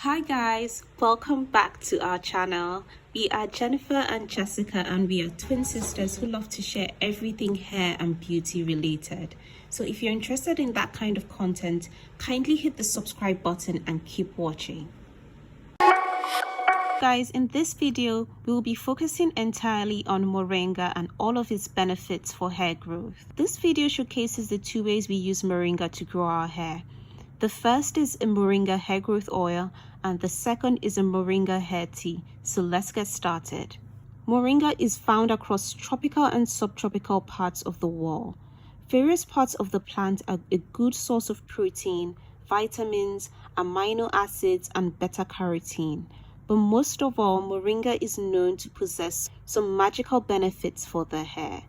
Hi guys, welcome back to our channel. We are Jennifer and Jessica, and we are twin sisters who love to share everything hair and beauty related. So if you're interested in that kind of content, kindly hit the subscribe button and keep watching. Guys, in this video, we'll be focusing entirely on Moringa and all of its benefits for hair growth. This video showcases the two ways we use Moringa to grow our hair. The first is a Moringa hair growth oil and the second is a Moringa hair tea. So let's get started. Moringa is found across tropical and subtropical parts of the world. Various parts of the plant are a good source of protein, vitamins, amino acids, and beta-carotene. But most of all, Moringa is known to possess some magical benefits for the hair.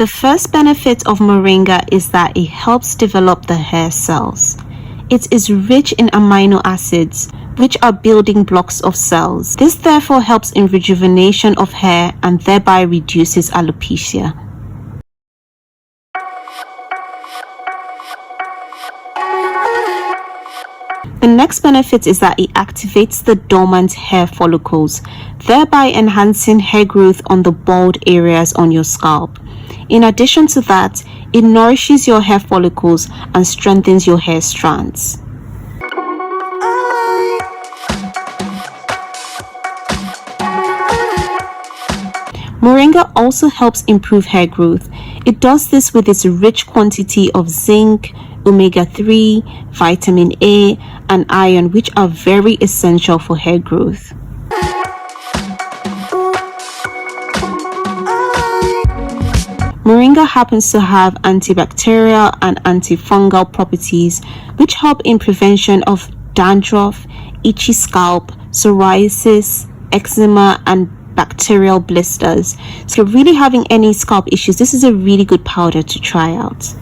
The first benefit of Moringa is that it helps develop the hair cells. It is rich in amino acids, which are building blocks of cells. This therefore helps in rejuvenation of hair and thereby reduces alopecia. The next benefit is that it activates the dormant hair follicles, thereby enhancing hair growth on the bald areas on your scalp. In addition to that, it nourishes your hair follicles and strengthens your hair strands. Moringa also helps improve hair growth. It does this with its rich quantity of zinc, omega-3, vitamin A, and iron, which are very essential for hair growth. Moringa happens to have antibacterial and antifungal properties, which help in prevention of dandruff, itchy scalp, psoriasis, eczema, and bacterial blisters. So if you're really having any scalp issues, this is a really good powder to try out.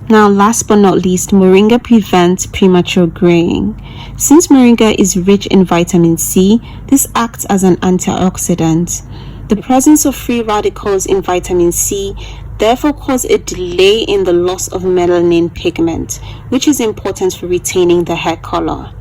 Now, last but not least, Moringa prevents premature graying. Since Moringa is rich in vitamin C, this acts as an antioxidant. The presence of free radicals in vitamin C therefore cause a delay in the loss of melanin pigment, which is important for retaining the hair color.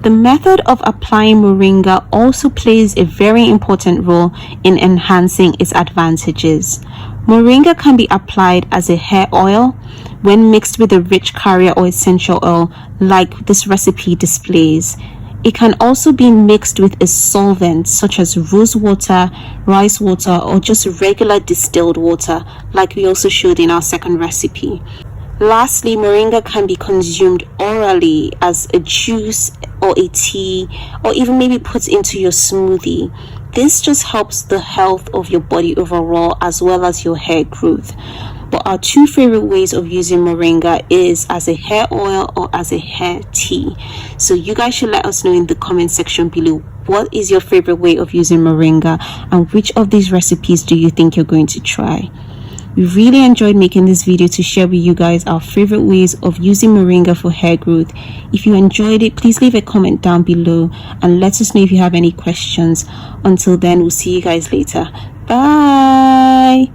The method of applying moringa also plays a very important role in enhancing its advantages. Moringa can be applied as a hair oil when mixed with a rich carrier or essential oil like this recipe displays. It can also be mixed with a solvent such as rose water, rice water, or just regular distilled water like we also showed in our second recipe. Lastly, moringa can be consumed orally as a juice or a tea, or even maybe put into your smoothie. This just helps the health of your body overall as well as your hair growth. But our two favorite ways of using moringa is as a hair oil or as a hair tea. So you guys should let us know in the comment section below, what is your favorite way of using moringa and which of these recipes do you think you're going to try? We really enjoyed making this video to share with you guys our favorite ways of using moringa for hair growth. If you enjoyed it, please leave a comment down below and let us know if you have any questions. Until then, we'll see you guys later. Bye.